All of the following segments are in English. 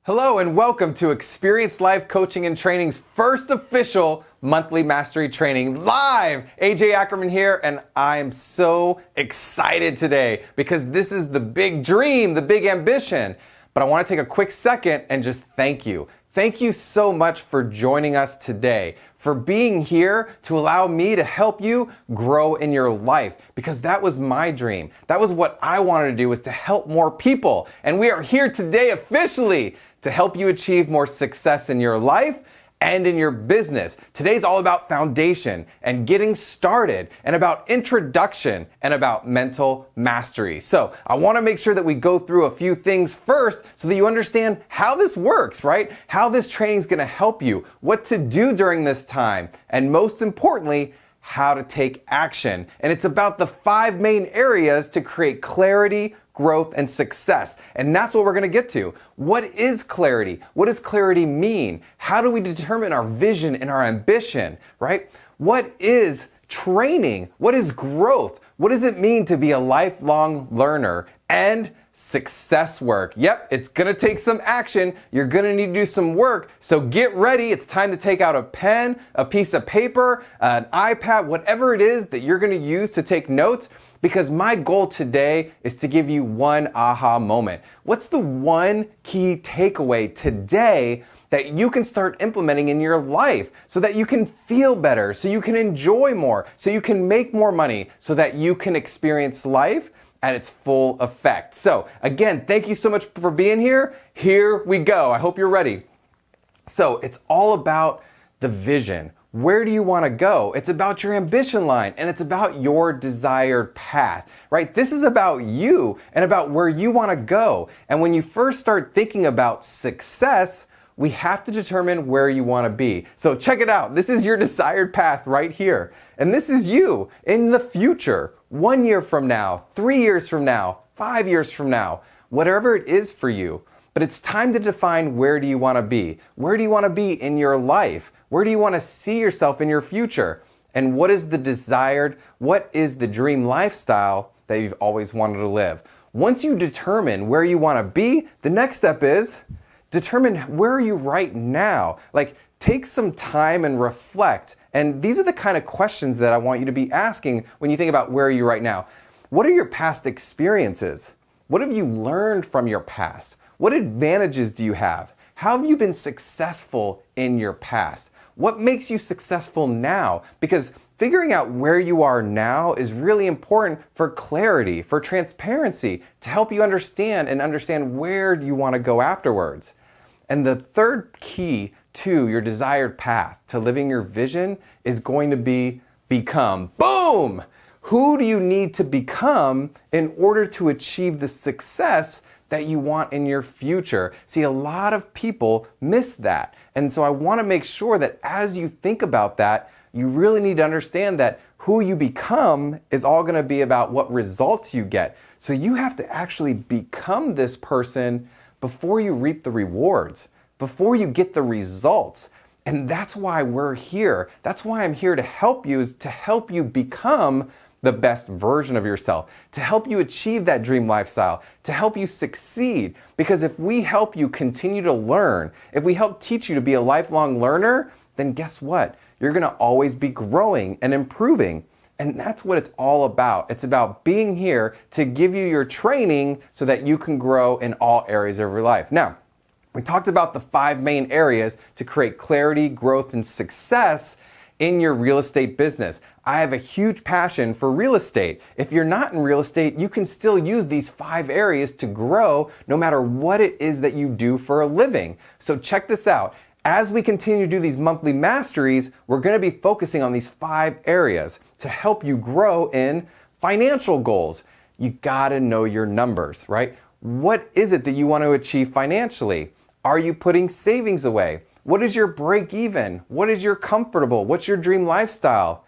Hello and welcome to Experience Life Coaching and Training's first official monthly mastery training live. AJ Ackerman here, and I'm so excited today because this is the big dream, the big ambition. But I want to take a quick second and just thank you. Thank you so much for joining us today, for being here to allow me to help you grow in your life, because that was my dream. That was what I wanted to do, was to help more people. And we are here today officially to help you achieve more success in your life and in your business. Today's all about foundation and getting started, and about introduction, and about mental mastery. So I want to make sure that we go through a few things first so that you understand how this works, right? How this training is going to help you, what to do during this time, and most importantly, how to take action. And it's about the 5 main areas to create clarity, growth, and success. And that's what we're going to get to. What is clarity? What does clarity mean? How do we determine our vision and our ambition, right? What is training? What is growth? What does it mean to be a lifelong learner? And success work. Yep, it's going to take some action. You're going to need to do some work. So get ready. It's time to take out a pen, a piece of paper, an iPad, whatever it is that you're going to use to take notes. Because my goal today is to give you one aha moment. What's the one key takeaway today that you can start implementing in your life so that you can feel better, so you can enjoy more, so you can make more money, so that you can experience life at its full effect? So again, thank you so much for being here. Here we go. I hope you're ready. So it's all about the vision. Where do you want to go? It's about your ambition line, and it's about your desired path, right? This is about you and about where you want to go. And when you first start thinking about success, we have to determine where you want to be. So check it out. This is your desired path right here. And this is you in the future, 1 year from now, 3 years from now, 5 years from now, whatever it is for you. But it's time to define, where do you want to be? Where do you want to be in your life? Where do you want to see yourself in your future? And what is the dream lifestyle that you've always wanted to live? Once you determine where you want to be, the next step is determine, where are you right now? Like, take some time and reflect. And these are the kind of questions that I want you to be asking when you think about where are you right now. What are your past experiences? What have you learned from your past? What advantages do you have? How have you been successful in your past? What makes you successful now? Because figuring out where you are now is really important for clarity, for transparency, to help you understand where you want to go afterwards. And the third key to your desired path, to living your vision, is going to be become. Boom! Who do you need to become in order to achieve the success that you want in your future? See, a lot of people miss that. And so I want to make sure that as you think about that, you really need to understand that who you become is all going to be about what results you get. So you have to actually become this person before you reap the rewards, before you get the results. And that's why we're here. That's why I'm here to help you, is to help you become the best version of yourself, to help you achieve that dream lifestyle, to help you succeed. Because if we help you continue to learn, if we help teach you to be a lifelong learner, then guess what? You're going to always be growing and improving. And that's what it's all about. It's about being here to give you your training so that you can grow in all areas of your life. Now, we talked about the 5 main areas to create clarity, growth, and success in your real estate business. I have a huge passion for real estate. If you're not in real estate, you can still use these 5 areas to grow no matter what it is that you do for a living. So check this out. As we continue to do these monthly masteries, we're going to be focusing on these 5 areas to help you grow in financial goals. You got to know your numbers, right? What is it that you want to achieve financially? Are you putting savings away? What is your break even? What is your comfortable? What's your dream lifestyle?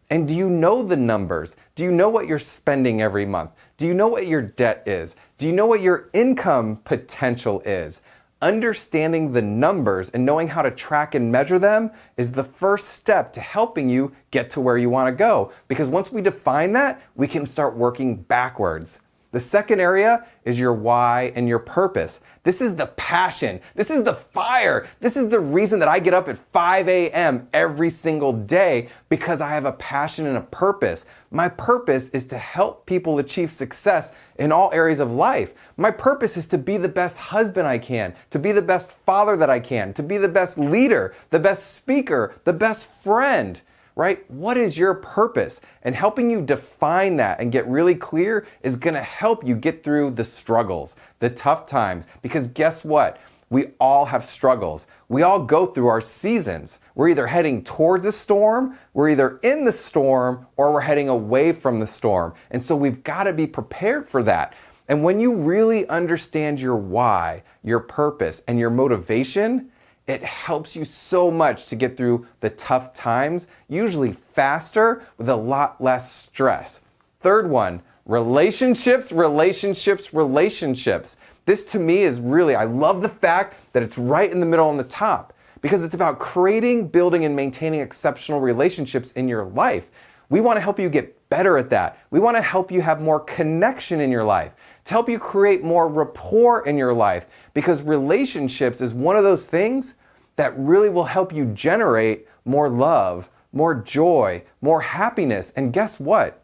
And do you know the numbers? Do you know what you're spending every month? Do you know what your debt is? Do you know what your income potential is? Understanding the numbers and knowing how to track and measure them is the first step to helping you get to where you want to go. Because once we define that, we can start working backwards. The second area is your why and your purpose. This is the passion. This is the fire. This is the reason that I get up at 5 a.m. every single day, because I have a passion and a purpose. My purpose is to help people achieve success in all areas of life. My purpose is to be the best husband I can, to be the best father that I can, to be the best leader, the best speaker, the best friend. Right? What is your purpose? And helping you define that and get really clear is going to help you get through the struggles, the tough times. Because guess what? We all have struggles. We all go through our seasons. We're either heading towards a storm, we're either in the storm, or we're heading away from the storm. And so we've got to be prepared for that. And when you really understand your why, your purpose, and your motivation, it helps you so much to get through the tough times, usually faster with a lot less stress. Third one, relationships, relationships, relationships. This to me is really, I love the fact that it's right in the middle on the top, because it's about creating, building, and maintaining exceptional relationships in your life. We want to help you get better at that. We want to help you have more connection in your life, to help you create more rapport in your life, because relationships is one of those things that really will help you generate more love, more joy, more happiness. And guess what?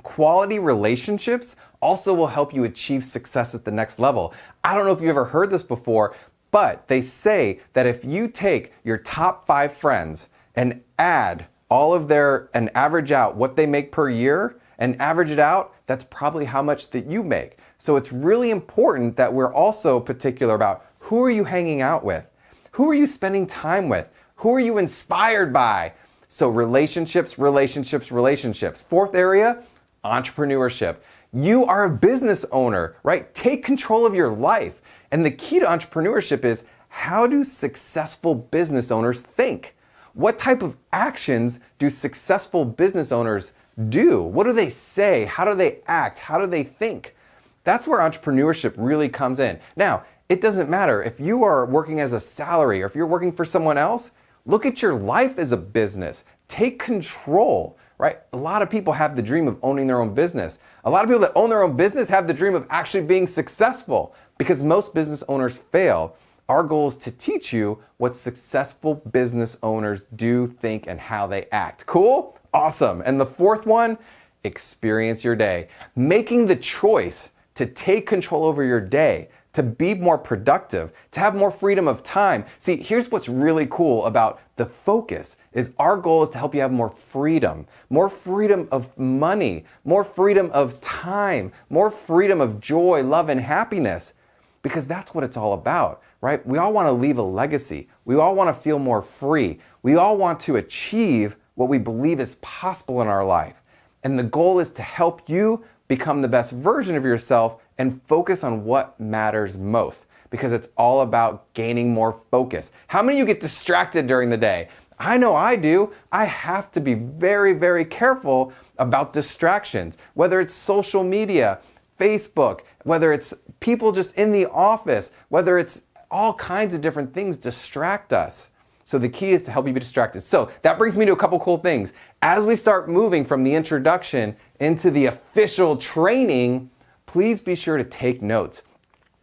Quality relationships also will help you achieve success at the next level. I don't know if you've ever heard this before, but they say that if you take your top 5 friends and add all of and average out what they make per year and average it out, that's probably how much that you make. So it's really important that we're also particular about who are you hanging out with? Who are you spending time with? Who are you inspired by? So relationships, relationships, relationships. Fourth area, entrepreneurship. You are a business owner, right? Take control of your life. And the key to entrepreneurship is, how do successful business owners think? What type of actions do successful business owners do? What do they say? How do they act? How do they think? That's where entrepreneurship really comes in. Now, it doesn't matter if you are working as a salary or if you're working for someone else. Look at your life as a business. Take control, right? A lot of people have the dream of owning their own business. A lot of people that own their own business have the dream of actually being successful, because most business owners fail. Our goal is to teach you what successful business owners do, think, and how they act. Cool? Awesome. And the fourth one, experience your day. Making the choice to take control over your day, to be more productive, to have more freedom of time. See, here's what's really cool about the focus is our goal is to help you have more freedom of money, more freedom of time, more freedom of joy, love, and happiness, because that's what it's all about, right? We all want to leave a legacy. We all want to feel more free. We all want to achieve what we believe is possible in our life. And the goal is to help you become the best version of yourself and focus on what matters most, because it's all about gaining more focus. How many of you get distracted during the day? I know I do. I have to be very, very careful about distractions, whether it's social media, Facebook, whether it's people just in the office, whether it's all kinds of different things distract us. So the key is to help you be distracted. So that brings me to a couple cool things. As we start moving from the introduction into the official training, please be sure to take notes.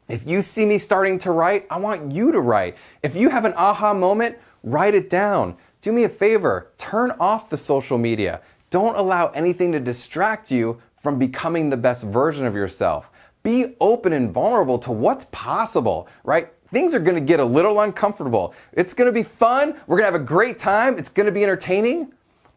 If you see me starting to write, I want you to write. If you have an aha moment, write it down. Do me a favor, turn off the social media. Don't allow anything to distract you from becoming the best version of yourself. Be open and vulnerable to what's possible, right? Things are going to get a little uncomfortable. It's going to be fun. We're going to have a great time. It's going to be entertaining,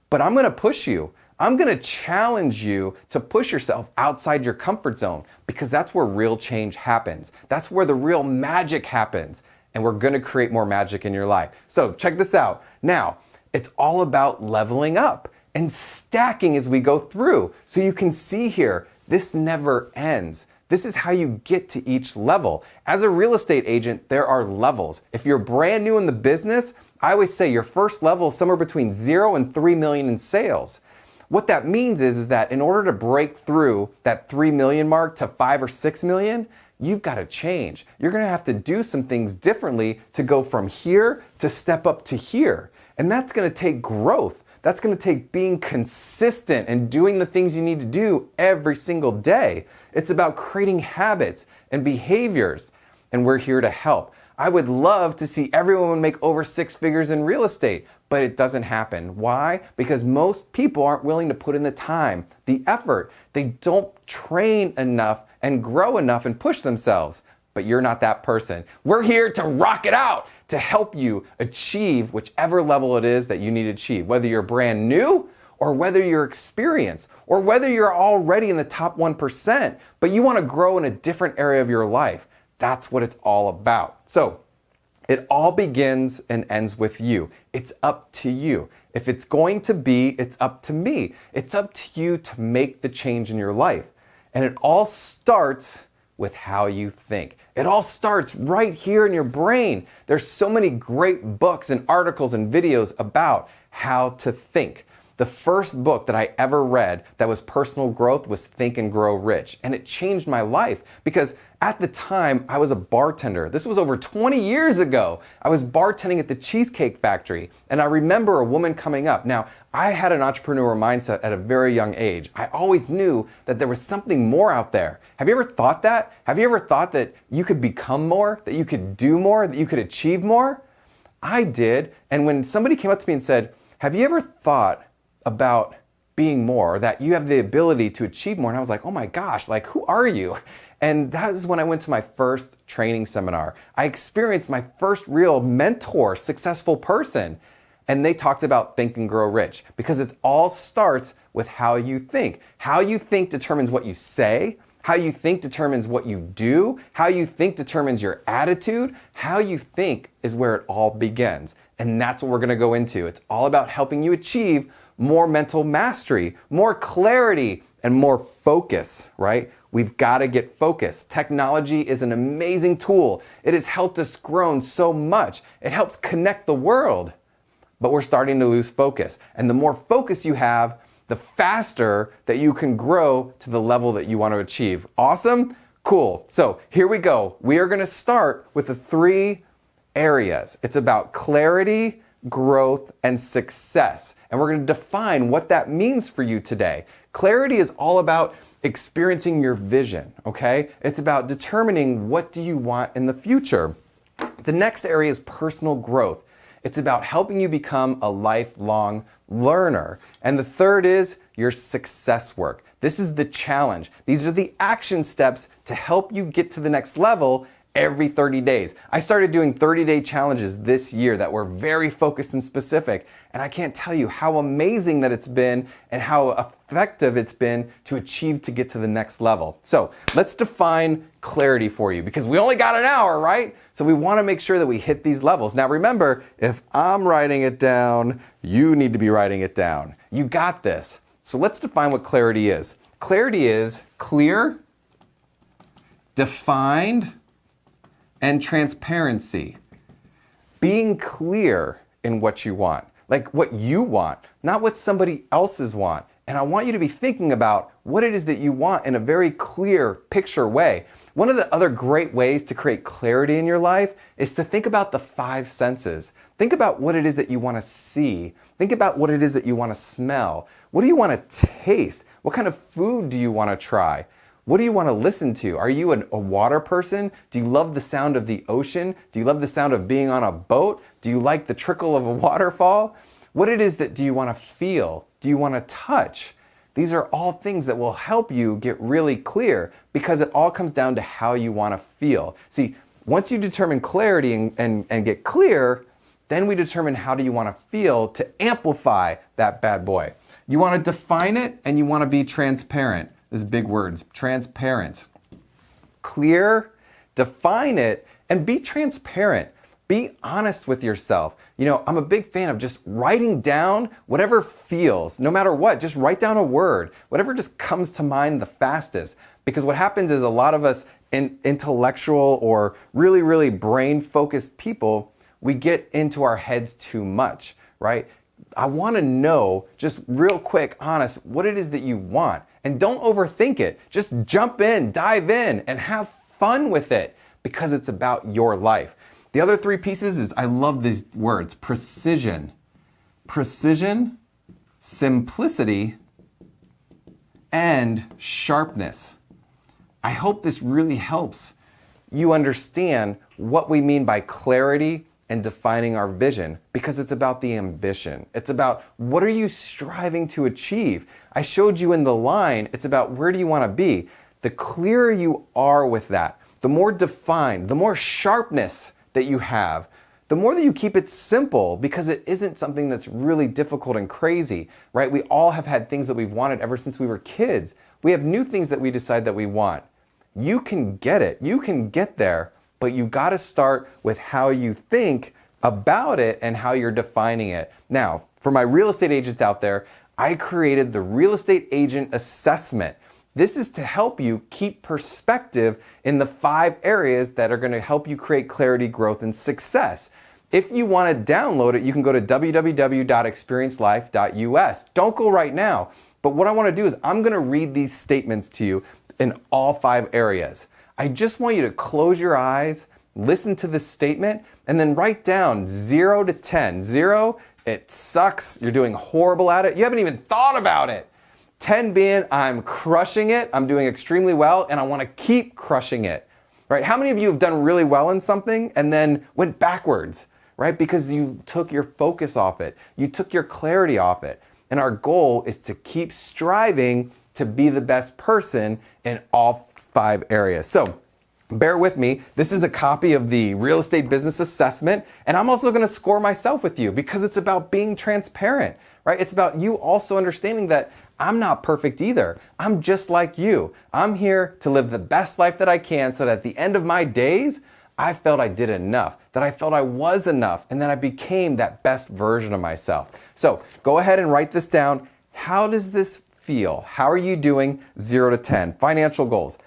but I'm going to push you. I'm going to challenge you to push yourself outside your comfort zone, because that's where real change happens. That's where the real magic happens. And we're going to create more magic in your life. So check this out. Now, it's all about leveling up and stacking as we go through. So you can see here, this never ends. This is how you get to each level. As a real estate agent, there are levels. If you're brand new in the business, I always say your first level is somewhere between 0 and 3 million in sales. What that means is that in order to break through that 3 million mark to 5 or 6 million, you've got to change. You're going to have to do some things differently to go from here to step up to here. And that's going to take growth. That's going to take being consistent and doing the things you need to do every single day. It's about creating habits and behaviors, and we're here to help. I would love to see everyone make over 6 figures in real estate, but it doesn't happen. Why? Because most people aren't willing to put in the time, the effort. They don't train enough and grow enough and push themselves. But you're not that person. We're here to rock it out, to help you achieve whichever level it is that you need to achieve, whether you're brand new or whether you're experienced or whether you're already in the top 1%, but you want to grow in a different area of your life. That's what it's all about. So it all begins and ends with you. It's up to you. If it's going to be, it's up to me. It's up to you to make the change in your life. And it all starts with how you think. It all starts right here in your brain. There's so many great books and articles and videos about how to think. The first book that I ever read that was personal growth was Think and Grow Rich. And it changed my life because at the time I was a bartender. This was over 20 years ago. I was bartending at the Cheesecake Factory. And I remember a woman coming up. Now, I had an entrepreneurial mindset at a very young age. I always knew that there was something more out there. Have you ever thought that? Have you ever thought that you could become more, that you could do more, that you could achieve more? I did. And when somebody came up to me and said, have you ever thought about being more, that you have the ability to achieve more? And I was like, oh my gosh, like, who are you? And that is when I went to my first training seminar. I experienced my first real mentor, successful person. And they talked about Think and Grow Rich because it all starts with how you think. How you think determines what you say. How you think determines what you do. How you think determines your attitude. How you think is where it all begins. And that's what we're going to go into. It's all about helping you achieve more mental mastery, more clarity, and more focus, right? We've got to get focused. Technology is an amazing tool. It has helped us grow so much. It helps connect the world. But we're starting to lose focus. And the more focus you have, the faster that you can grow to the level that you want to achieve. Awesome? Cool. So here we go. We are going to start with the 3 areas. It's about clarity, growth, and success. And we're going to define what that means for you today. Clarity is all about experiencing your vision, okay? It's about determining what do you want in the future. The next area is personal growth. It's about helping you become a lifelong learner. And the third is your success work. This is the challenge. These are the action steps to help you get to the next level every 30 days. I started doing 30-day challenges this year that were very focused and specific. And I can't tell you how amazing that it's been and how effective it's been to achieve to get to the next level. So let's define clarity for you because we only got an hour, right? So we want to make sure that we hit these levels. Now remember, if I'm writing it down, you need to be writing it down. You got this. So let's define what clarity is. Clarity is clear, defined, and transparency. Being clear in what you want, like what you want, not what somebody else's want. And I want you to be thinking about what it is that you want in a very clear picture way. One of the other great ways to create clarity in your life is to think about the 5 senses. Think about what it is that you want to see. Think about what it is that you want to smell. What do you want to taste? What kind of food do you want to try? What do you want to listen to? Are you a water person? Do you love the sound of the ocean? Do you love the sound of being on a boat? Do you like the trickle of a waterfall? What it is that do you want to feel? Do you want to touch? These are all things that will help you get really clear because it all comes down to how you want to feel. See, once you determine clarity and get clear, then we determine how do you want to feel to amplify that bad boy. You want to define it and you want to be transparent. These big words, transparent. Clear, define it, and be transparent. Be honest with yourself. You know, I'm a big fan of just writing down whatever feels, no matter what, just write down a word, whatever just comes to mind the fastest. Because what happens is a lot of us intellectual or really, really brain-focused people, we get into our heads too much, right? I want to know, just real quick, honest, what it is that you want. And don't overthink it. Just jump in, dive in, and have fun with it because it's about your life. The other 3 pieces is, I love these words, precision. Precision, simplicity, and sharpness. I hope this really helps you understand what we mean by clarity and defining our vision, because it's about the ambition. It's about what are you striving to achieve? I showed you in the line, it's about where do you want to be? The clearer you are with that, the more defined, the more sharpness that you have, the more that you keep it simple, because it isn't something that's really difficult and crazy, right? We all have had things that we've wanted ever since we were kids. We have new things that we decide that we want. You can get it. You can get there, but you got to start with how you think about it and how you're defining it. Now, for my real estate agents out there, I created the Real Estate Agent Assessment. This is to help you keep perspective in the 5 areas that are going to help you create clarity, growth, and success. If you want to download it, you can go to www.experiencelife.us. Don't go right now. But what I want to do is I'm going to read these statements to you in all 5 areas. I just want you to close your eyes, listen to this statement, and then write down 0 to 10. 0, it sucks, you're doing horrible at it, you haven't even thought about it. 10 being, I'm crushing it, I'm doing extremely well, and I want to keep crushing it. Right? How many of you have done really well in something and then went backwards, right? Because you took your focus off it, you took your clarity off it. And our goal is to keep striving to be the best person in all 5 areas. So bear with me. This is a copy of the Real Estate Business Assessment, and I'm also going to score myself with you because it's about being transparent, right? It's about you also understanding that I'm not perfect either. I'm just like you. I'm here to live the best life that I can so that at the end of my days, I felt I did enough, that I felt I was enough, and that I became that best version of myself. So go ahead and write this down. How does this feel? How are you doing 0 to 10? Financial goals.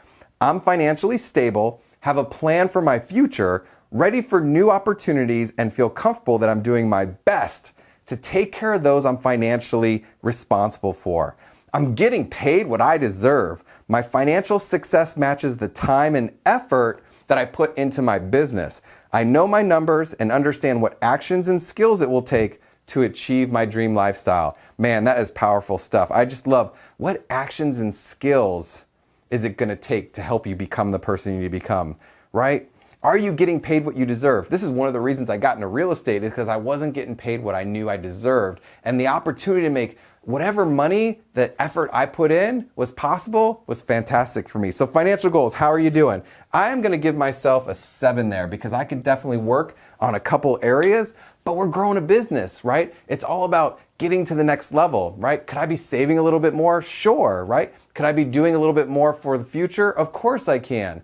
I'm financially stable, have a plan for my future, ready for new opportunities, and feel comfortable that I'm doing my best to take care of those I'm financially responsible for. I'm getting paid what I deserve. My financial success matches the time and effort that I put into my business. I know my numbers and understand what actions and skills it will take to achieve my dream lifestyle. Man, that is powerful stuff. I just love what actions and skills is it going to take to help you become the person you need to become, right? Are you getting paid what you deserve? This is one of the reasons I got into real estate, is because I wasn't getting paid what I knew I deserved. And the opportunity to make whatever money, the effort I put in was possible, was fantastic for me. So financial goals, how are you doing? I am going to give myself a 7 there because I can definitely work on a couple areas, but we're growing a business, right? It's all about getting to the next level, right? Could I be saving a little bit more? Sure, right? Could I be doing a little bit more for the future? Of course I can.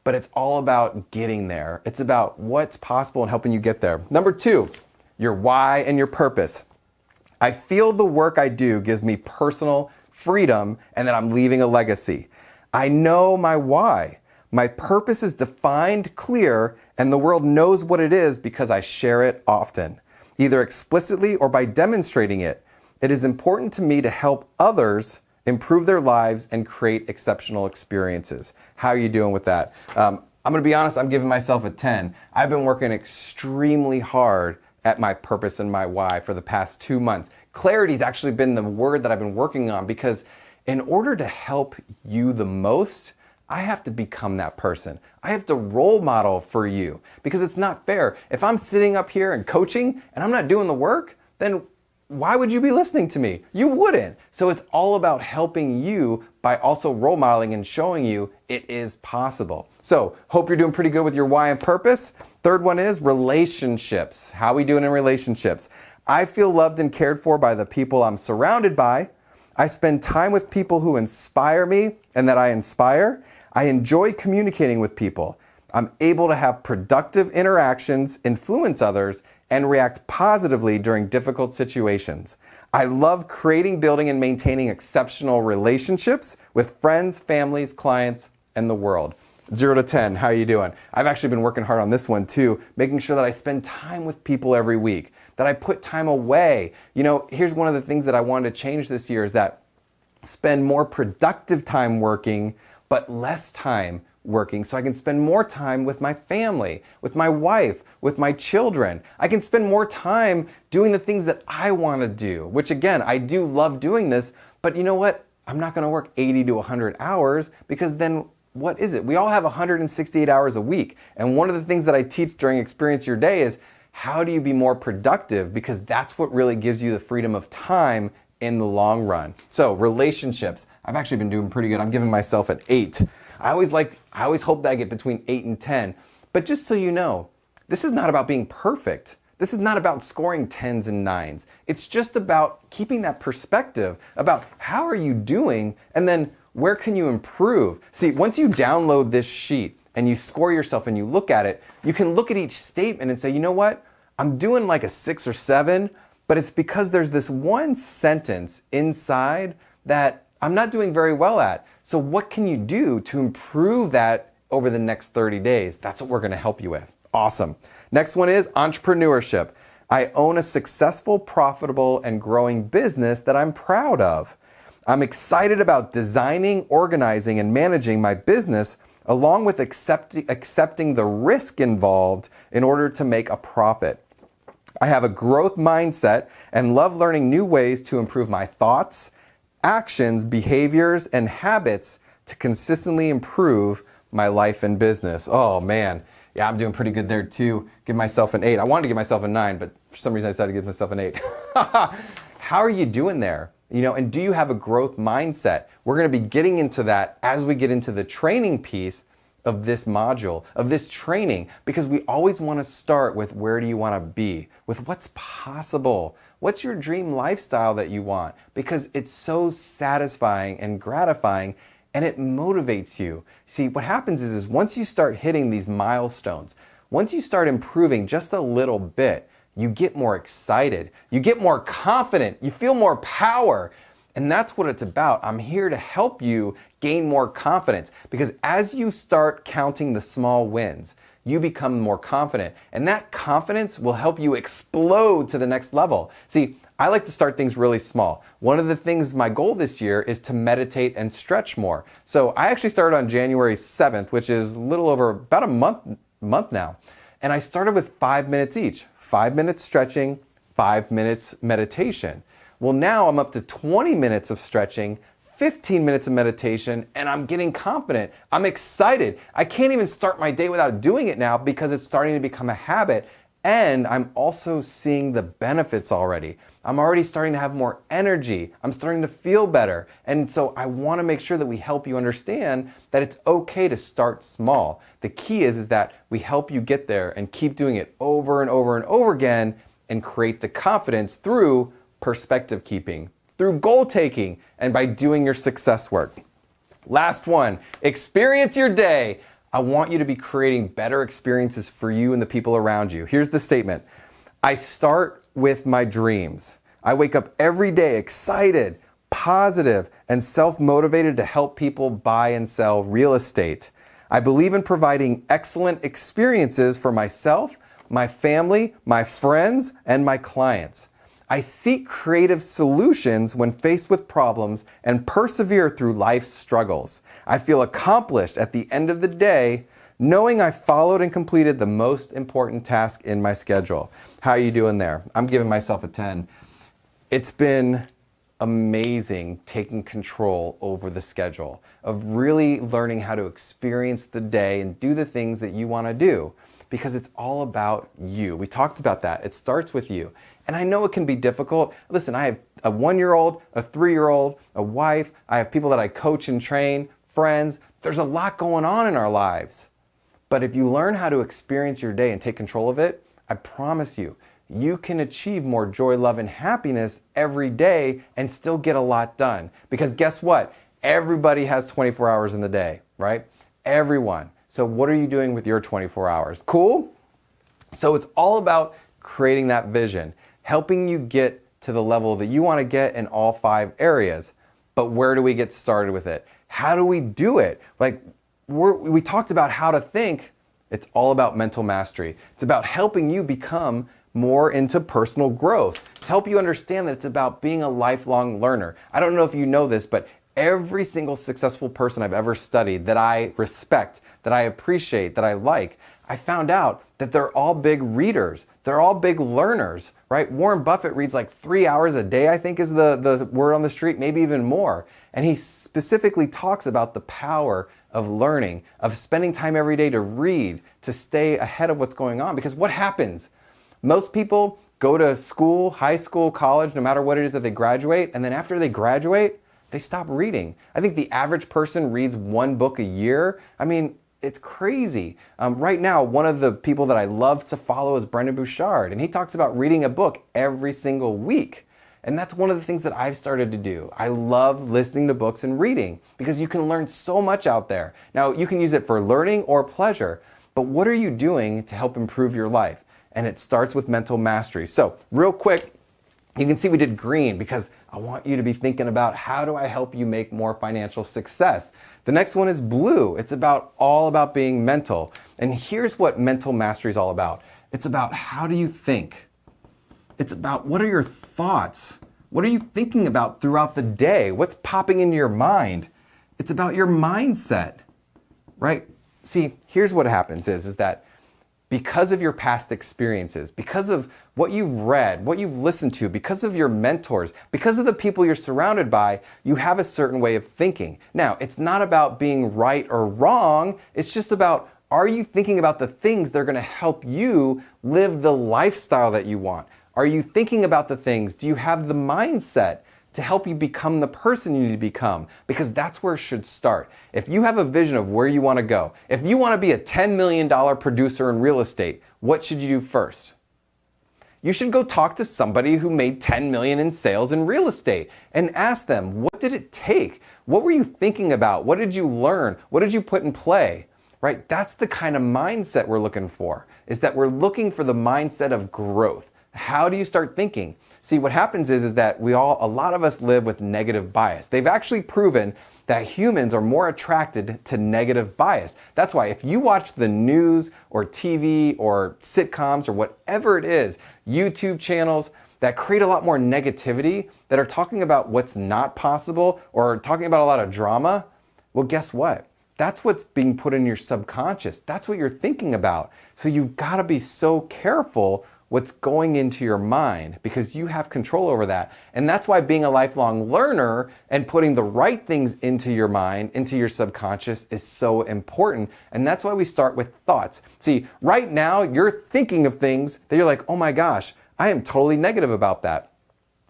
But it's all about getting there. It's about what's possible and helping you get there. Number 2, your why and your purpose. I feel the work I do gives me personal freedom and that I'm leaving a legacy. I know my why. My purpose is defined, clear, and the world knows what it is because I share it often, either explicitly or by demonstrating it. It is important to me to help others improve their lives and create exceptional experiences. How are you doing with that? I'm going to be honest, I'm giving myself a 10. I've been working extremely hard at my purpose and my why for the past 2 months. Clarity's actually been the word that I've been working on, because in order to help you the most, I have to become that person. I have to role model for you, because it's not fair. If I'm sitting up here and coaching and I'm not doing the work, then why would you be listening to me? You wouldn't. So it's all about helping you by also role modeling and showing you it is possible. So hope you're doing pretty good with your why and purpose. Third one is relationships. How are we doing in relationships? I feel loved and cared for by the people I'm surrounded by. I spend time with people who inspire me and that I inspire. I enjoy communicating with people. I'm able to have productive interactions, influence others, and react positively during difficult situations. I love creating, building, and maintaining exceptional relationships with friends, families, clients, and the world. 0 to 10, how are you doing? I've actually been working hard on this one too, making sure that I spend time with people every week, that I put time away. You know, here's one of the things that I wanted to change this year is that spend more productive time working, but less time working so I can spend more time with my family, with my wife, with my children. I can spend more time doing the things that I want to do, which again, I do love doing this, but you know what? I'm not going to work 80 to 100 hours because then what is it? We all have 168 hours a week. And one of the things that I teach during Experience Your Day is how do you be more productive? Because that's what really gives you the freedom of time in the long run. So relationships, I've actually been doing pretty good. I'm giving myself an 8. I always hope that I get between 8 and 10. But just so you know, this is not about being perfect. This is not about scoring 10s and 9s. It's just about keeping that perspective about how are you doing and then where can you improve? See, once you download this sheet and you score yourself and you look at it, you can look at each statement and say, you know what? I'm doing like a 6 or 7, but it's because there's this one sentence inside that I'm not doing very well at. So what can you do to improve that over the next 30 days? That's what we're going to help you with. Awesome. Next one is entrepreneurship. I own a successful, profitable, and growing business that I'm proud of. I'm excited about designing, organizing, and managing my business along with accepting the risk involved in order to make a profit. I have a growth mindset and love learning new ways to improve my thoughts, actions, behaviors, and habits to consistently improve my life and business. Oh man, yeah, I'm doing pretty good there too. Give myself an 8. I wanted to give myself a 9, but for some reason I decided to give myself an 8. How are you doing there? And do you have a growth mindset? We're going to be getting into that as we get into the training piece of this module, of this training, because we always want to start with where do you want to be, with what's possible. What's your dream lifestyle that you want? Because it's so satisfying and gratifying and it motivates you. See, what happens is once you start hitting these milestones, once you start improving just a little bit, you get more excited, you get more confident, you feel more power. And that's what it's about. I'm here to help you gain more confidence because as you start counting the small wins, you become more confident. And that confidence will help you explode to the next level. See, I like to start things really small. One of the things, my goal this year is to meditate and stretch more. So I actually started on January 7th, which is a little over about a month now. And I started with 5 minutes each. 5 minutes stretching, 5 minutes meditation. Well, now I'm up to 20 minutes of stretching, 15 minutes of meditation, and I'm getting confident. I'm excited. I can't even start my day without doing it now because it's starting to become a habit. And I'm also seeing the benefits already. I'm already starting to have more energy. I'm starting to feel better. And so I want to make sure that we help you understand that it's okay to start small. The key is that we help you get there and keep doing it over and over and over again and create the confidence through perspective keeping, through goal taking, and by doing your success work. Last one, experience your day. I want you to be creating better experiences for you and the people around you. Here's the statement. I start with my dreams. I wake up every day excited, positive, and self-motivated to help people buy and sell real estate. I believe in providing excellent experiences for myself, my family, my friends, and my clients. I seek creative solutions when faced with problems and persevere through life's struggles. I feel accomplished at the end of the day, knowing I followed and completed the most important task in my schedule. How are you doing there? I'm giving myself a 10. It's been amazing taking control over the schedule, of really learning how to experience the day and do the things that you want to do, because it's all about you. We talked about that. It starts with you. And I know it can be difficult. Listen, I have a 1-year-old, a 3-year-old, a wife. I have people that I coach and train, friends. There's a lot going on in our lives. But if you learn how to experience your day and take control of it, I promise you, you can achieve more joy, love, and happiness every day and still get a lot done. Because guess what? Everybody has 24 hours in the day, right? Everyone. So what are you doing with your 24 hours? Cool? So it's all about creating that vision, helping you get to the level that you want to get in all 5 areas. But where do we get started with it? How do we do it? We talked about how to think. It's all about mental mastery. It's about helping you become more into personal growth. To help you understand that it's about being a lifelong learner. I don't know if you know this, but Every single successful person I've ever studied that I respect, that I appreciate, that I like, I found out that they're all big readers. They're all big learners, right? Warren Buffett reads like 3 hours a day, I think is the word on the street, maybe even more. And he specifically talks about the power of learning, of spending time every day to read, to stay ahead of what's going on. Because what happens? Most people go to school, high school, college, no matter what it is that they graduate, and then after they graduate, they stop reading. I think the average person reads 1 book a year. I mean, it's crazy. Right now, one of the people that I love to follow is Brendon Burchard, and he talks about reading a book every single week. And that's one of the things that I've started to do. I love listening to books and reading because you can learn so much out there. Now, you can use it for learning or pleasure, but what are you doing to help improve your life? And it starts with mental mastery. So, real quick, you can see we did green because I want you to be thinking about how do I help you make more financial success. The next one is blue. It's all about being mental. And here's what mental mastery is all about. It's about how do you think? It's about what are your thoughts? What are you thinking about throughout the day? What's popping into your mind? It's about your mindset, right? See, here's what happens is that because of your past experiences, because of what you've read, what you've listened to, because of your mentors, because of the people you're surrounded by, you have a certain way of thinking. Now, it's not about being right or wrong. It's just about, are you thinking about the things that are going to help you live the lifestyle that you want? Are you thinking about the things? Do you have the mindset to help you become the person you need to become? Because that's where it should start. If you have a vision of where you want to go, if you want to be a $10 million producer in real estate, what should you do first? You should go talk to somebody who made 10 million in sales in real estate and ask them, what did it take? What were you thinking about? What did you learn? What did you put in play? Right? That's the kind of mindset we're looking for, is that we're looking for the mindset of growth. How do you start thinking? See, what happens is that a lot of us live with negative bias. They've actually proven that humans are more attracted to negative bias. That's why if you watch the news or TV or sitcoms or whatever it is, YouTube channels that create a lot more negativity, that are talking about what's not possible or talking about a lot of drama, well, guess what? That's what's being put in your subconscious. That's what you're thinking about. So you've got to be so careful what's going into your mind because you have control over that. And that's why being a lifelong learner and putting the right things into your mind, into your subconscious is so important. And that's why we start with thoughts. See, right now you're thinking of things that you're like, oh my gosh, I am totally negative about that.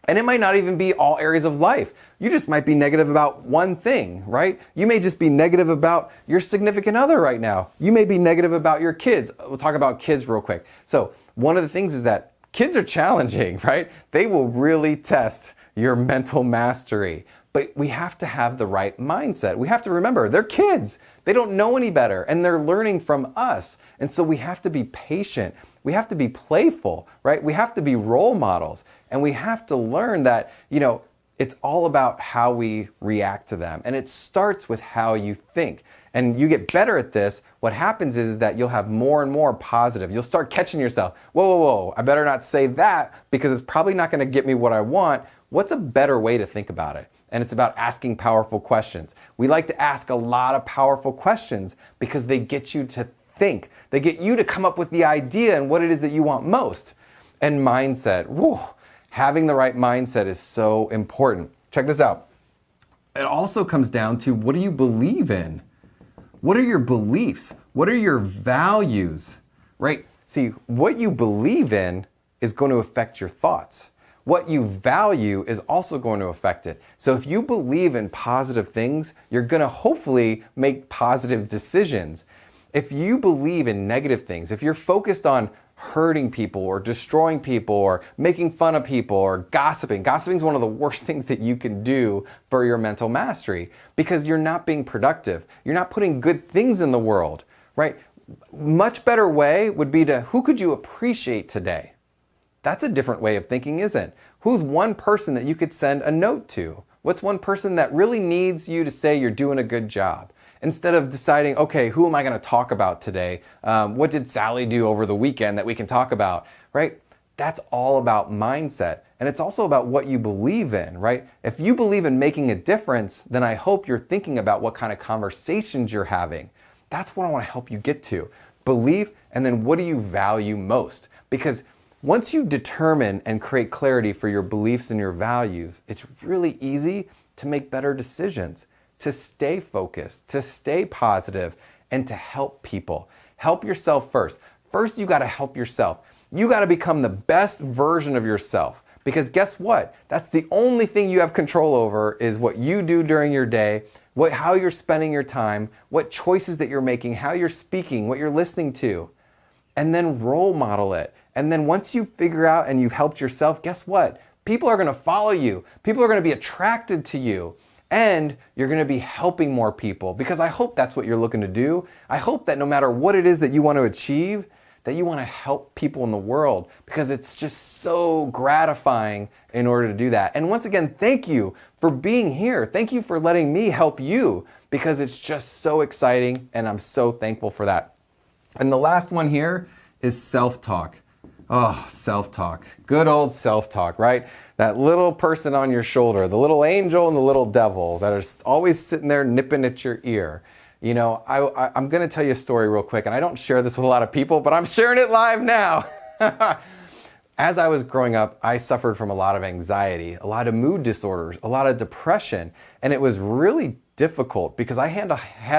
And it might not even be all areas of life. You just might be negative about one thing, right? You may just be negative about your significant other right now. You may be negative about your kids. We'll talk about kids real quick. So one of the things is that kids are challenging, right? They will really test your mental mastery. But we have to have the right mindset. We have to remember, they're kids. They don't know any better, and they're learning from us. And so we have to be patient. We have to be playful, right? We have to be role models. And we have to learn that, it's all about how we react to them. And it starts with how you think. And you get better at this. What happens is that you'll have more and more positive. You'll start catching yourself. Whoa, I better not say that because it's probably not going to get me what I want. What's a better way to think about it? And it's about asking powerful questions. We like to ask a lot of powerful questions because they get you to think. They get you to come up with the idea and what it is that you want most. And mindset. Having the right mindset is so important. Check this out. It also comes down to, what do you believe in? What are your beliefs? What are your values? Right? See, what you believe in is going to affect your thoughts. What you value is also going to affect it. So if you believe in positive things, you're going to hopefully make positive decisions. If you believe in negative things, if you're focused on hurting people or destroying people or making fun of people or gossiping. Gossiping is one of the worst things that you can do for your mental mastery because you're not being productive. You're not putting good things in the world, right? Much better way would be to, who could you appreciate today? That's a different way of thinking, isn't it? Who's one person that you could send a note to? What's one person that really needs you to say you're doing a good job? Instead of deciding, okay, who am I going to talk about today? What did Sally do over the weekend that we can talk about, right? that's all about mindset. And it's also about what you believe in, right? If you believe in making a difference, then I hope you're thinking about what kind of conversations you're having. That's what I want to help you get to. Belief, and then what do you value most? Because once you determine and create clarity for your beliefs and your values, it's really easy to make better decisions, to stay focused, to stay positive, and to help people. Help yourself first. First, you got to help yourself. You got to become the best version of yourself. Because guess what? That's the only thing you have control over is what you do during your day, how you're spending your time, what choices that you're making, how you're speaking, what you're listening to. And then role model it. And then once you figure out and you've helped yourself, guess what? People are going to follow you. People are going to be attracted to you. And you're going to be helping more people, because I hope that's what you're looking to do. I hope that no matter what it is that you want to achieve, that you want to help people in the world, because it's just so gratifying in order to do that. And once again, thank you for being here. Thank you for letting me help you, because it's just so exciting and I'm so thankful for that. And the last one here is self-talk. Oh, self-talk. Good old self-talk, right? That little person on your shoulder, the little angel and the little devil that are always sitting there nipping at your ear. You know, I'm going to tell you a story real quick, and I don't share this with a lot of people, but I'm sharing it live now. As I was growing up, I suffered from a lot of anxiety, a lot of mood disorders, a lot of depression, and it was really difficult because I had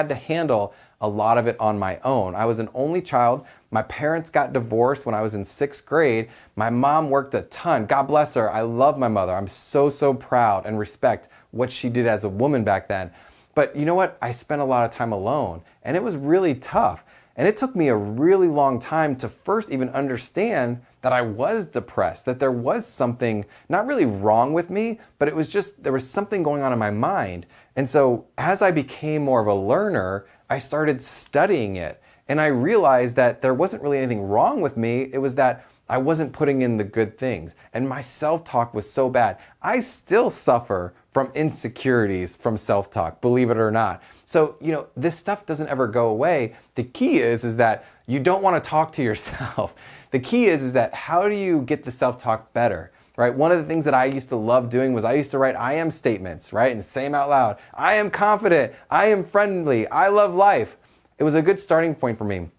to handle a lot of it on my own. I was an only child. My parents got divorced when I was in 6th grade. My mom worked a ton. God bless her. I love my mother. I'm so, so proud and respect what she did as a woman back then. But you know what? I spent a lot of time alone, and it was really tough. And it took me a really long time to first even understand that I was depressed, that there was something not really wrong with me, but it was just, there was something going on in my mind. And so as I became more of a learner, I started studying it. And I realized that there wasn't really anything wrong with me. It was that I wasn't putting in the good things. And my self-talk was so bad. I still suffer from insecurities from self-talk, believe it or not. So, you know, this stuff doesn't ever go away. The key is that you don't want to talk to yourself. The key is that how do you get the self-talk better? Right? One of the things that I used to love doing was I used to write I am statements, right? And say them out loud. I am confident. I am friendly. I love life. It was a good starting point for me.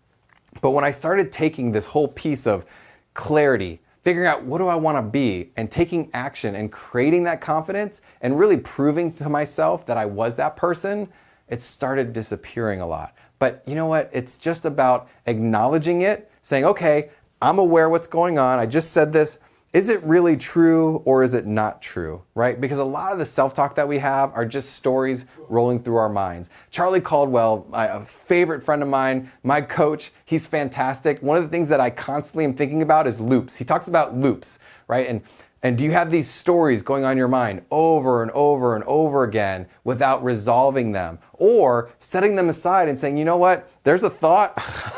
But when I started taking this whole piece of clarity, figuring out what do I want to be, and taking action and creating that confidence and really proving to myself that I was that person, it started disappearing a lot. But you know what? It's just about acknowledging it, saying, okay, I'm aware what's going on. I just said this. Is it really true or is it not true, right? Because a lot of the self-talk that we have are just stories rolling through our minds. Charlie Caldwell, a favorite friend of mine, my coach, he's fantastic. One of the things that I constantly am thinking about is loops. He talks about loops, right? And do you have these stories going on in your mind over and over and over again without resolving them, or setting them aside and saying, you know what, there's a thought.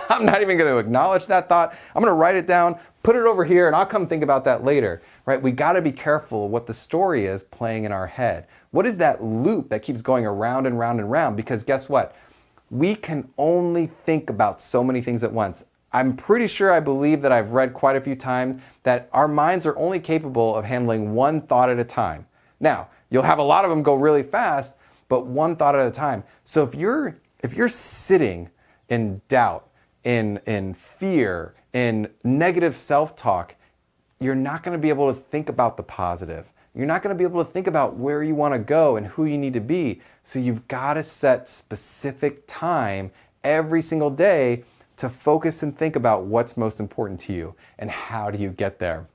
I'm not even going to acknowledge that thought. I'm going to write it down, put it over here, and I'll come think about that later, right? We got to be careful of what the story is playing in our head. What is that loop that keeps going around and round and round? Because guess what? We can only think about so many things at once. I'm pretty sure, I believe that I've read quite a few times that our minds are only capable of handling one thought at a time. Now, you'll have a lot of them go really fast, but one thought at a time. So if you're sitting in doubt, in fear, in negative self-talk, you're not going to be able to think about the positive. You're not going to be able to think about where you want to go and who you need to be. So you've got to set specific time every single day to focus and think about what's most important to you and how do you get there.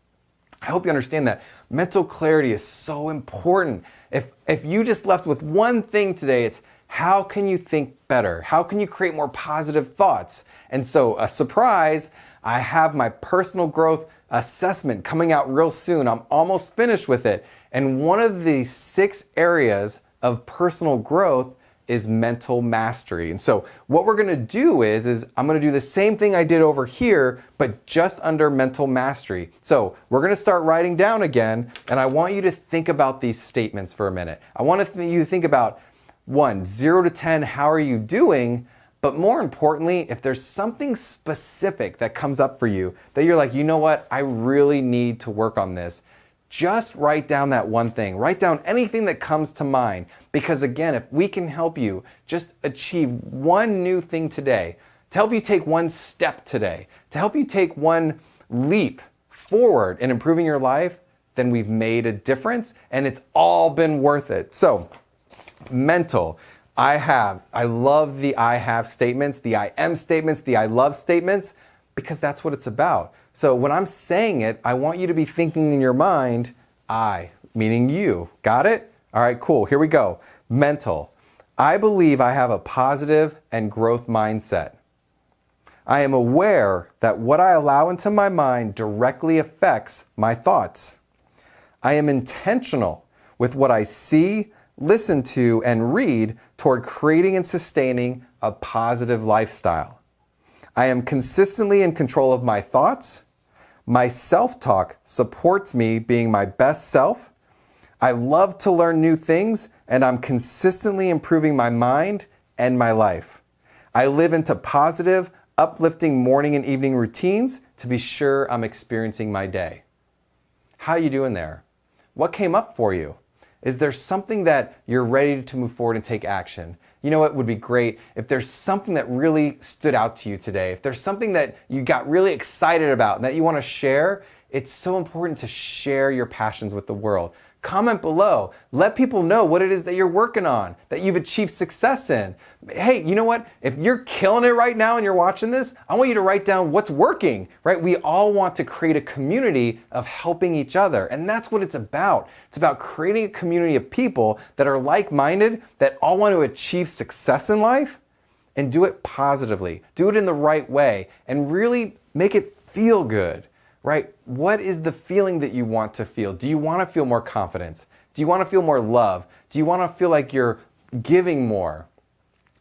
I hope you understand that mental clarity is so important. If you just left with one thing today, it's how can you think better? How can you create more positive thoughts? And so, a surprise, I have my personal growth assessment coming out real soon. I'm almost finished with it. And one of the 6 areas of personal growth is mental mastery. And so what we're going to do is I'm going to do the same thing I did over here, but just under mental mastery. So we're going to start writing down again, and I want you to think about these statements for a minute. I want you to think about 1, 0 to 10, how are you doing? But more importantly, if there's something specific that comes up for you that you're like, you know what, I really need to work on this, just write down that one thing. Write down anything that comes to mind. Because again, if we can help you just achieve one new thing today, to help you take one step today, to help you take one leap forward in improving your life, then we've made a difference and it's all been worth it. So, mental. I love the I have statements, the I am statements, the I love statements, because that's what it's about. So when I'm saying it, I want you to be thinking in your mind, I, meaning you. Got it? All right, cool. Here we go. Mental. I believe I have a positive and growth mindset. I am aware that what I allow into my mind directly affects my thoughts. I am intentional with what I see, listen to, and read toward creating and sustaining a positive lifestyle. I am consistently in control of my thoughts. My self-talk supports me being my best self. I love to learn new things, and I'm consistently improving my mind and my life. I live into positive, uplifting morning and evening routines to be sure I'm experiencing my day. How are you doing there? What came up for you? Is there something that you're ready to move forward and take action? You know what would be great? If there's something that really stood out to you today, if there's something that you got really excited about and that you want to share, it's so important to share your passions with the world. Comment below. Let people know what it is that you're working on, that you've achieved success in. Hey, you know what? If you're killing it right now and you're watching this, I want you to write down what's working, right? We all want to create a community of helping each other. And that's what it's about. It's about creating a community of people that are like-minded, that all want to achieve success in life and do it positively. Do it in the right way and really make it feel good. Right? What is the feeling that you want to feel? Do you want to feel more confidence? Do you want to feel more love? Do you want to feel like you're giving more?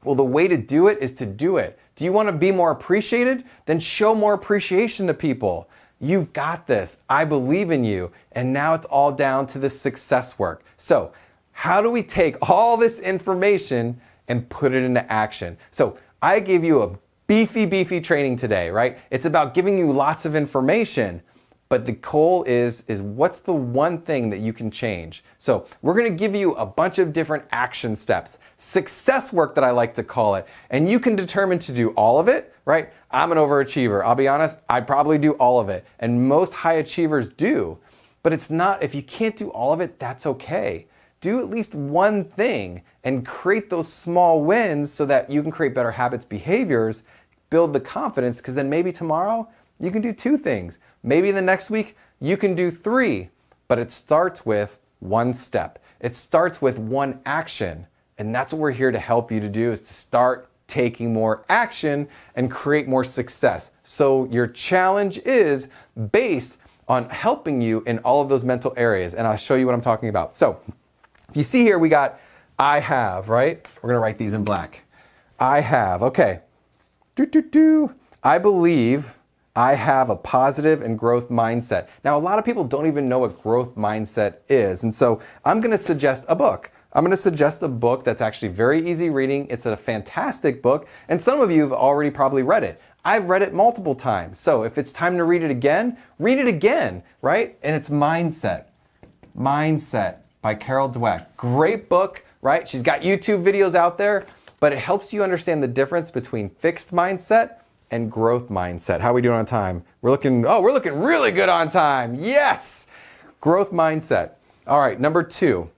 Well, the way to do it is to do it. Do you want to be more appreciated? Then show more appreciation to people. You've got this. I believe in you. And now it's all down to the success work. So, how do we take all this information and put it into action? So, I gave you a beefy training today, right? It's about giving you lots of information, but the goal is what's the one thing that you can change? So we're going to give you a bunch of different action steps, success work that I like to call it, and you can determine to do all of it, right? I'm an overachiever. I'll be honest, I probably do all of it, and most high achievers do, but it's not, if you can't do all of it, that's okay. Do at least one thing and create those small wins so that you can create better habits, behaviors, build the confidence, because then maybe tomorrow you can do 2 things. Maybe the next week you can do 3, but it starts with one step. It starts with one action, and that's what we're here to help you to do, is to start taking more action and create more success. So your challenge is based on helping you in all of those mental areas, and I'll show you what I'm talking about. So you see here we got I have, right? We're going to write these in black. I have, okay. I believe I have a positive and growth mindset. Now, a lot of people don't even know what growth mindset is. And so I'm going to suggest a book. I'm going to suggest a book that's actually very easy reading. It's a fantastic book. And some of you have already probably read it. I've read it multiple times. So if it's time to read it again, right? And it's Mindset. Mindset by Carol Dweck. Great book, right? She's got YouTube videos out there. But it helps you understand the difference between fixed mindset and growth mindset. How are we doing on time? We're looking really good on time. Yes! Growth mindset. All right, number 2.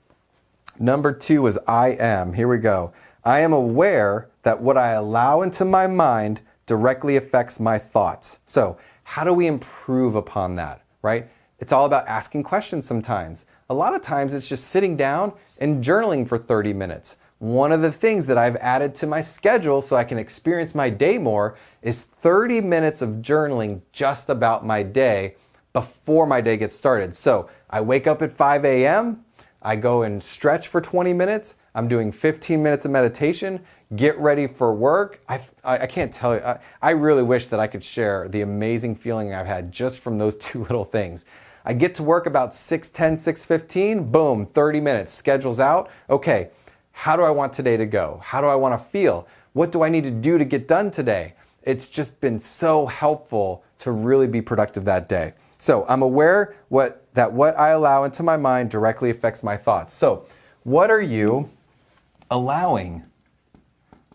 Number 2 is I am. Here we go. I am aware that what I allow into my mind directly affects my thoughts. So, how do we improve upon that, right? It's all about asking questions sometimes. A lot of times it's just sitting down and journaling for 30 minutes. One of the things that I've added to my schedule so I can experience my day more is 30 minutes of journaling just about my day before my day gets started. So I wake up at 5 a.m., I go and stretch for 20 minutes, I'm doing 15 minutes of meditation, get ready for work. I can't tell you, I really wish that I could share the amazing feeling I've had just from those 2 little things. I get to work about 6:10, 6:15, boom, 30 minutes, schedule's out. Okay. How do I want today to go? How do I want to feel? What do I need to do to get done today? It's just been so helpful to really be productive that day. So I'm aware that what I allow into my mind directly affects my thoughts. So what are you allowing?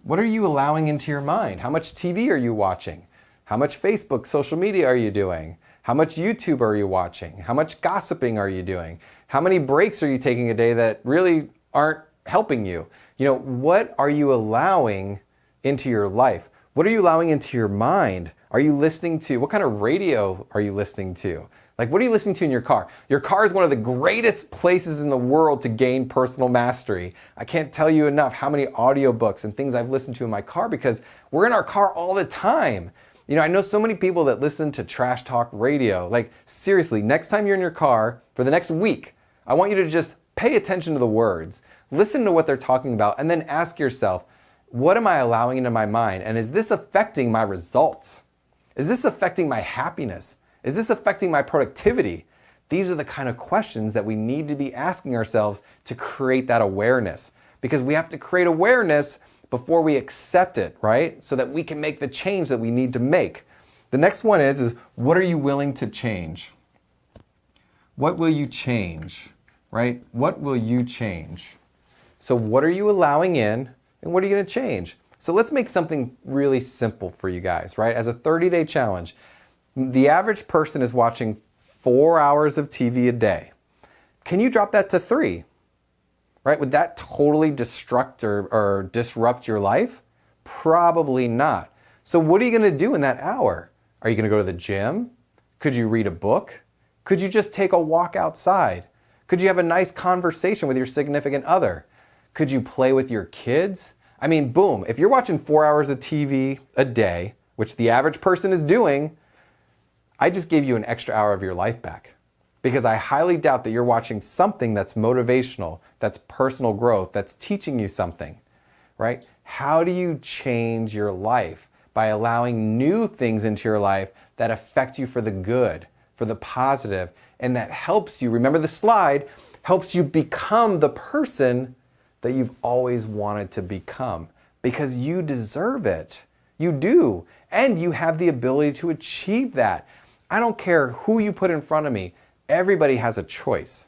What are you allowing into your mind? How much TV are you watching? How much Facebook, social media are you doing? How much YouTube are you watching? How much gossiping are you doing? How many breaks are you taking a day that really aren't helping you? What are you allowing into your life? What are you allowing into your mind? Are you listening to, what kind of radio are you listening to? Like, what are you listening to in your car? Your car is one of the greatest places in the world to gain personal mastery. I can't tell you enough how many audiobooks and things I've listened to in my car because we're in our car all the time. I know so many people that listen to trash talk radio. Like, seriously, next time you're in your car for the next week, I want you to just pay attention to the words, listen to what they're talking about, and then ask yourself, what am I allowing into my mind? And is this affecting my results? Is this affecting my happiness? Is this affecting my productivity? These are the kind of questions that we need to be asking ourselves to create that awareness, because we have to create awareness before we accept it, right? So that we can make the change that we need to make. The next one is what are you willing to change? What will you change, right? What will you change? So what are you allowing in and what are you going to change? So let's make something really simple for you guys, right? As a 30-day challenge, the average person is watching 4 hours of TV a day. Can you drop that to 3? Right? Would that totally disrupt or disrupt your life? Probably not. So what are you going to do in that hour? Are you going to go to the gym? Could you read a book? Could you just take a walk outside? Could you have a nice conversation with your significant other? Could you play with your kids? I mean, boom, if you're watching 4 hours of TV a day, which the average person is doing, I just gave you an extra hour of your life back. Because I highly doubt that you're watching something that's motivational, that's personal growth, that's teaching you something, right? How do you change your life? By allowing new things into your life that affect you for the good, for the positive, and that helps you, remember the slide, helps you become the person that you've always wanted to become. Because you deserve it. You do. And you have the ability to achieve that. I don't care who you put in front of me. Everybody has a choice.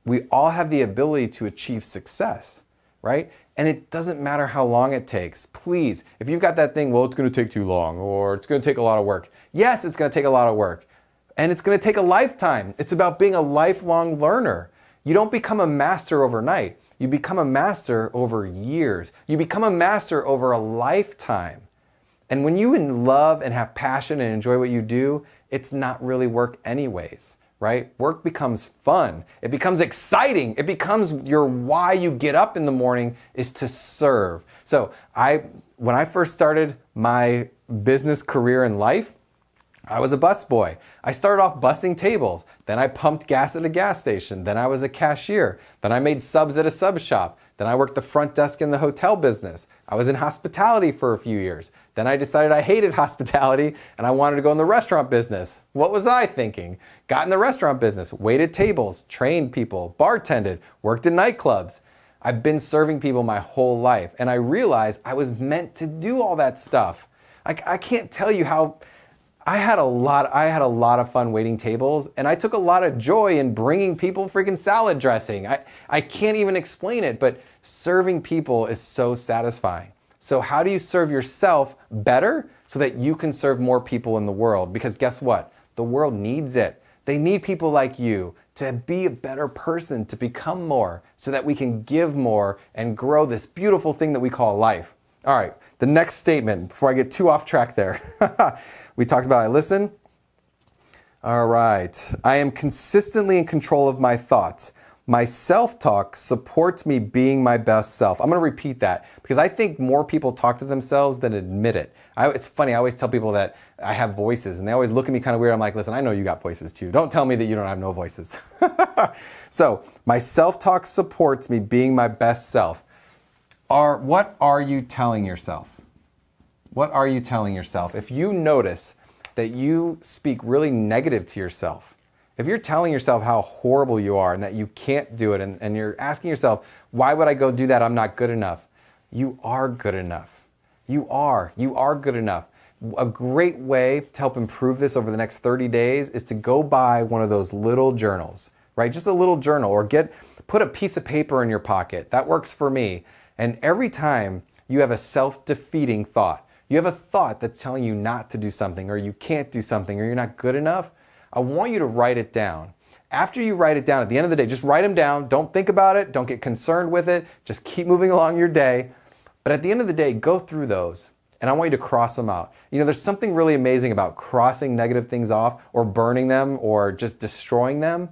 We all have the ability to achieve success, right? And it doesn't matter how long it takes. Please, if you've got that thing, well, it's going to take too long or it's going to take a lot of work. Yes, it's going to take a lot of work. And it's going to take a lifetime. It's about being a lifelong learner. You don't become a master overnight. You become a master over years. You become a master over a lifetime. And when you love and have passion and enjoy what you do, it's not really work anyways. Right? Work becomes fun. It becomes exciting. It becomes your why you get up in the morning is to serve. So when I first started my business career in life, I was a busboy. I started off bussing tables. Then I pumped gas at a gas station. Then I was a cashier. Then I made subs at a sub shop. Then I worked the front desk in the hotel business. I was in hospitality for a few years. Then I decided I hated hospitality and I wanted to go in the restaurant business. What was I thinking? Got in the restaurant business, waited tables, trained people, bartended, worked in nightclubs. I've been serving people my whole life and I realized I was meant to do all that stuff. I can't tell you how I had a lot of fun waiting tables and I took a lot of joy in bringing people freaking salad dressing. I can't even explain it, but serving people is so satisfying. So how do you serve yourself better so that you can serve more people in the world? Because guess what? The world needs it. They need people like you to be a better person, to become more, so that we can give more and grow this beautiful thing that we call life. All right, the next statement, before I get too off track there. We talked about I listen. All right. I am consistently in control of my thoughts. My self-talk supports me being my best self. I'm going to repeat that because I think more people talk to themselves than admit it. It's funny, I always tell people that I have voices and they always look at me kind of weird. I'm like, listen, I know you got voices too. Don't tell me that you don't have no voices. So my self-talk supports me being my best self. What are you telling yourself? What are you telling yourself? If you notice that you speak really negative to yourself, if you're telling yourself how horrible you are and that you can't do it and you're asking yourself, why would I go do that? I'm not good enough. You are good enough. You are good enough. A great way to help improve this over the next 30 days is to go buy one of those little journals, right? Just a little journal, or put a piece of paper in your pocket. That works for me. And every time you have a self-defeating thought, you have a thought that's telling you not to do something, or you can't do something, or you're not good enough, I want you to write it down. After you write it down, at the end of the day, just write them down. Don't think about it. Don't get concerned with it. Just keep moving along your day. But at the end of the day, go through those. And I want you to cross them out. You know, there's something really amazing about crossing negative things off, or burning them, or just destroying them.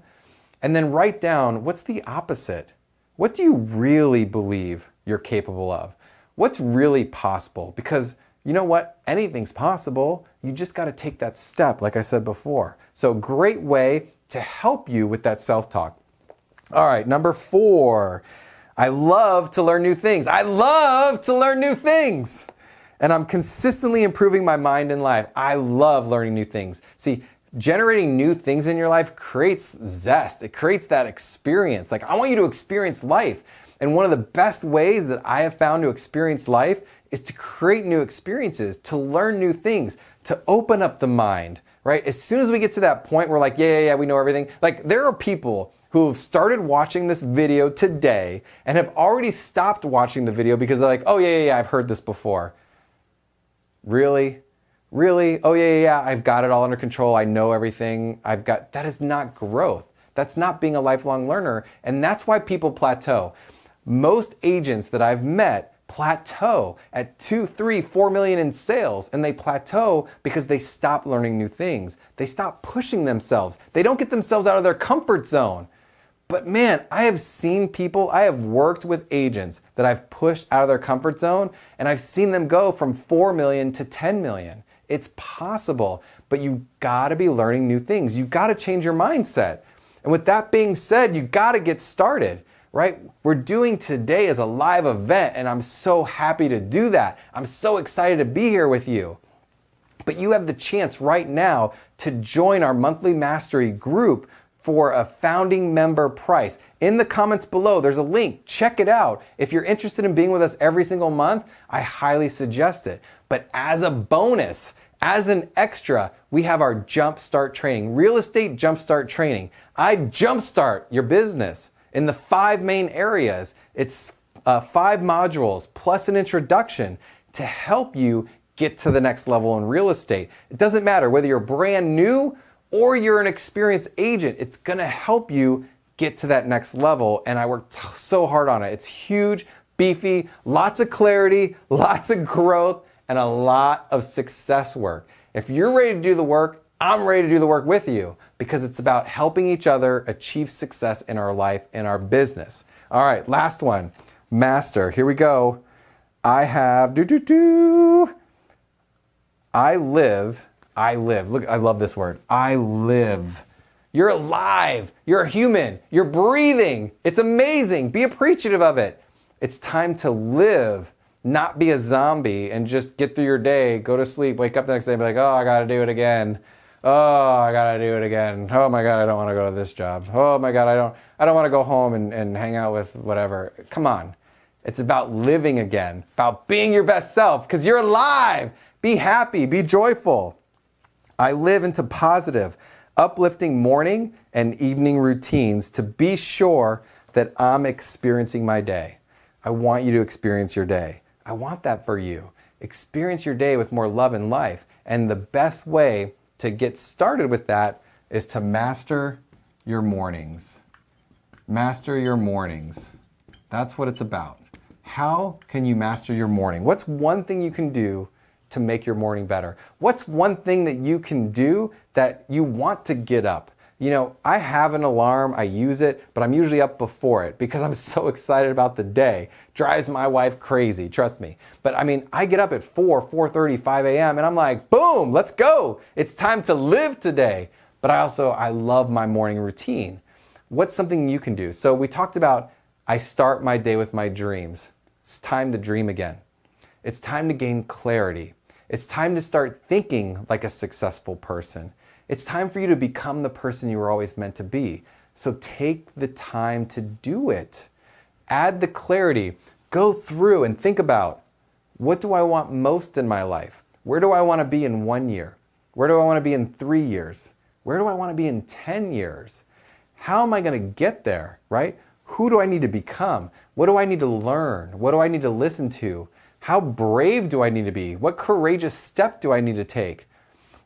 And then write down, what's the opposite? What do you really believe you're capable of? What's really possible? Because you know what? Anything's possible. You just got to take that step, like I said before. So great way to help you with that self-talk. All right, number 4. I love to learn new things. I love to learn new things. And I'm consistently improving my mind and life. I love learning new things. See, generating new things in your life creates zest. It creates that experience. Like, I want you to experience life. And one of the best ways that I have found to experience life is to create new experiences, to learn new things, to open up the mind, right? As soon as we get to that point, we're like, yeah, we know everything. Like, there are people who have started watching this video today and have already stopped watching the video because they're like, oh yeah, I've heard this before. Really? Oh yeah, I've got it all under control. I know everything. That is not growth. That's not being a lifelong learner. And that's why people plateau. Most agents that I've met plateau at 2, 3, 4 million in sales, and they plateau because they stop learning new things. They stop pushing themselves. They don't get themselves out of their comfort zone. But man, I have seen people, I have worked with agents that I've pushed out of their comfort zone, and I've seen them go from 4 million to 10 million. It's possible, but you gotta be learning new things. You gotta change your mindset. And with that being said, you gotta get started, right? We're doing today as a live event, and I'm so happy to do that. I'm so excited to be here with you. But you have the chance right now to join our monthly mastery group for a founding member price. In the comments below, there's a link. Check it out. If you're interested in being with us every single month, I highly suggest it. But as a bonus, as an extra, we have our Jumpstart training, real estate Jumpstart training. I jumpstart your business in the 5 main areas. It's 5 modules plus an introduction to help you get to the next level in real estate. It doesn't matter whether you're brand new or you're an experienced agent. It's gonna help you get to that next level, and I worked so hard on it. It's huge, beefy, lots of clarity, lots of growth, and a lot of success work. If you're ready to do the work, I'm ready to do the work with you, because it's about helping each other achieve success in our life, in our business. All right, last one, master. Here we go. I have, I live. Look, I love this word. I live. You're alive. You're a human. You're breathing. It's amazing. Be appreciative of it. It's time to live, not be a zombie and just get through your day, go to sleep, wake up the next day and be like, oh, I got to do it again. Oh, I got to do it again. Oh my God, I don't want to go to this job. Oh my God, I don't want to go home and hang out with whatever. Come on. It's about living again, about being your best self, because you're alive. Be happy, be joyful. I live into positive, uplifting morning and evening routines to be sure that I'm experiencing my day. I want you to experience your day. I want that for you. Experience your day with more love and life. And the best way to get started with that is to master your mornings. Master your mornings. That's what it's about. How can you master your morning? What's one thing you can do to make your morning better? What's one thing that you can do that you want to get up? You know, I have an alarm, I use it, but I'm usually up before it because I'm so excited about the day. Drives my wife crazy, trust me. But I mean, I get up at 4:30, 5 a.m. and I'm like, boom, let's go. It's time to live today. But I love my morning routine. What's something you can do? So we talked about, I start my day with my dreams. It's time to dream again. It's time to gain clarity. It's time to start thinking like a successful person. It's time for you to become the person you were always meant to be. So take the time to do it. Add the clarity. Go through and think about, What do I want most in my life? Where do I want to be in 1 year? Where do I want to be in 3 years? Where do I want to be in 10 years? How am I going to get there, right? Who do I need to become? What do I need to learn? What do I need to listen to? How brave do I need to be? What courageous step do I need to take?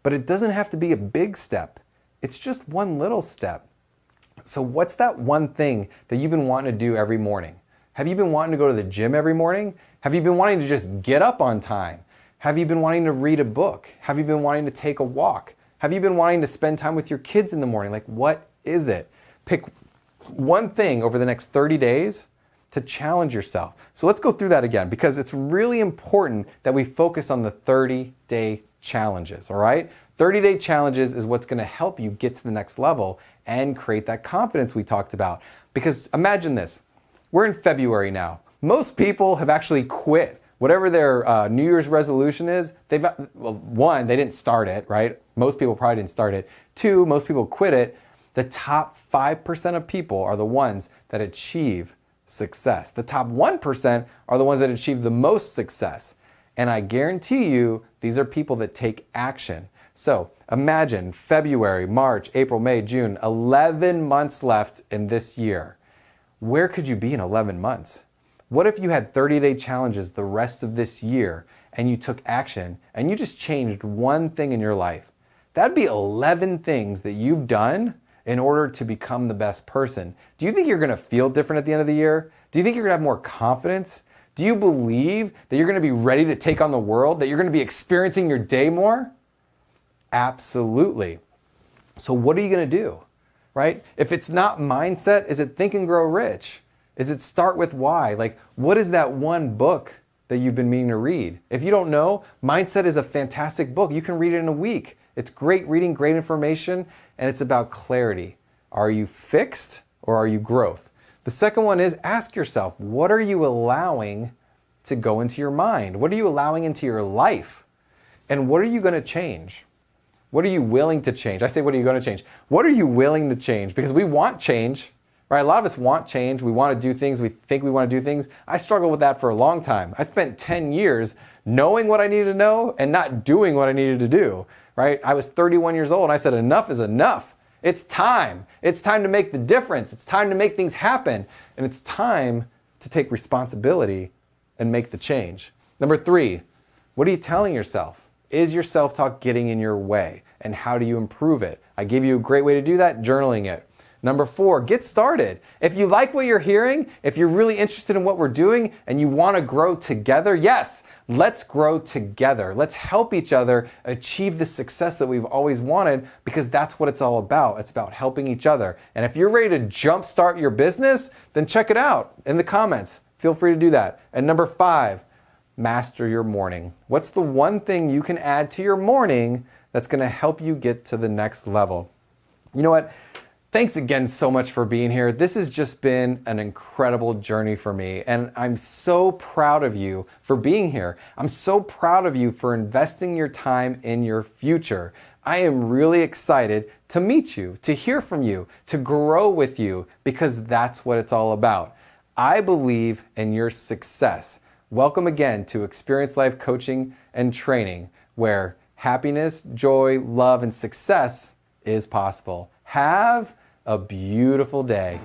But it doesn't have to be a big step. It's just one little step. So what's that one thing that you've been wanting to do every morning? Have you been wanting to go to the gym every morning? Have you been wanting to just get up on time? Have you been wanting to read a book? Have you been wanting to take a walk? Have you been wanting to spend time with your kids in the morning? Like, what is it? Pick one thing over the next 30 days to challenge yourself. So let's go through that again, because it's really important that we focus on the 30-day challenges, all right? 30-day challenges is what's going to help you get to the next level and create that confidence we talked about. Because imagine this, we're in February now. Most people have actually quit whatever their New Year's resolution is. One, they didn't start it, right? Most people probably didn't start it. Two, most people quit it. The top 5% of people are the ones that achieve success. The top 1% are the ones that achieve the most success. And I guarantee you, these are people that take action. So imagine February, March, April, May, June, 11 months left in this year. Where could you be in 11 months? What if you had 30-day challenges the rest of this year and you took action and you just changed one thing in your life? That'd be 11 things that you've done in order to become the best person. Do you think you're going to feel different at the end of the year? Do you think you're going to have more confidence? Do you believe that you're going to be ready to take on the world, that you're going to be experiencing your day more? Absolutely. So what are you going to do, right? If it's not mindset, is it Think and Grow Rich? Is it Start with Why? Like, what is that one book that you've been meaning to read? If you don't know, Mindset is a fantastic book. You can read it in a week. It's great reading, great information, and it's about clarity. Are you fixed or are you growth? The second one is ask yourself, what are you allowing to go into your mind? What are you allowing into your life? And what are you going to change? What are you willing to change? I say, what are you going to change? What are you willing to change? Because we want change, right? A lot of us want change. We want to do things. We think we want to do things. I struggled with that for a long time. I spent 10 years knowing what I needed to know and not doing what I needed to do, right? I was 31 years old and I said, enough is enough. It's time. It's time to make the difference. It's time to make things happen. And it's time to take responsibility and make the change. Number 3, what are you telling yourself? Is your self-talk getting in your way? And how do you improve it? I gave you a great way to do that, journaling it. Number 4, get started. If you like what you're hearing, if you're really interested in what we're doing and you want to grow together, yes, let's grow together. Let's help each other achieve the success that we've always wanted, because that's what it's all about. It's about helping each other. And if you're ready to jumpstart your business, then check it out in the comments. Feel free to do that. And number 5, master your morning. What's the one thing you can add to your morning that's going to help you get to the next level? You know what? Thanks again so much for being here. This has just been an incredible journey for me, and I'm so proud of you for being here. I'm so proud of you for investing your time in your future. I am really excited to meet you, to hear from you, to grow with you, because that's what it's all about. I believe in your success. Welcome again to Experience Life Coaching and Training, where happiness, joy, love, and success is possible. Have a beautiful day.